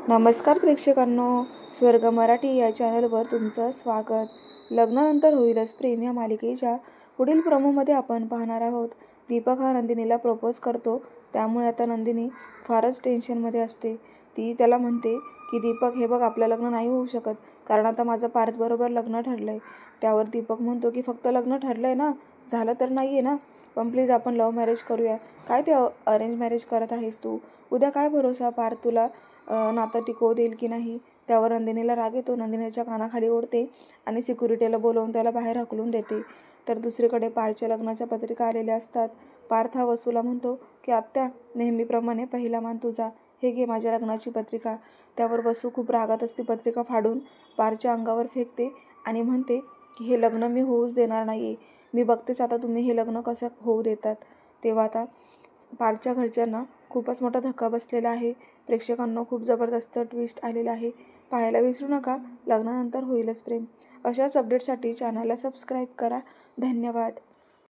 नमस्कार प्रेक्षकांनो, स्वर्ग मराठी या चॅनलवर तुमचं स्वागत. लग्नानंतर होईलच प्रेम या मालिकेच्या पुढील प्रोमोमध्ये आपण पाहणार आहोत. दीपक हा नंदिनीला प्रपोज करतो. त्यामुळे आता नंदिनी फारच टेन्शनमध्ये असते. ती त्याला म्हणते की दीपक हे बघ, आपलं लग्न नाही होऊ शकत, कारण आता माझं पार्थबरोबर लग्न ठरलं आहे. त्यावर दीपक म्हणतो की फक्त लग्न ठरलं आहे ना, झालं तर नाही आहे ना, पण प्लीज आपण लव्ह मॅरेज करूया. काय ते अरेंज मॅरेज करत आहेस तू? उद्या काय भरोसा पार्थ तुला नातं टिकवू देईल की नाही. त्यावर नंदिनीला राग येतो. नंदिनीच्या कानाखाली ओढते आणि सिक्युरिटीला बोलवून त्याला बाहेर हाकलून देते. तर दुसरीकडे पार्थच्या लग्नाच्या पत्रिका आलेल्या असतात. पार्थ हा वसूला म्हणतो की आत्या, नेहमीप्रमाणे पहिला मान तुझा, हे घे माझ्या लग्नाची पत्रिका. त्यावर वसू खूप रागात असते. पत्रिका फाडून पार्थच्या अंगावर फेकते आणि म्हणते की हे लग्न मी होऊच देणार नाही. मी बघतेच आता तुम्ही हे लग्न कसं होऊ देतात. तेव्हा आता पार्थच्या घरच्यांना खूपच मोठा धक्का बसलेला आहे. प्रेक्षकांना खूप जबरदस्त ट्विस्ट आलेला आहे. पाहायला विसरू नका लग्नानंतर होईलच प्रेम. अशाच अपडेटसाठी चॅनलला सबस्क्राईब करा. धन्यवाद.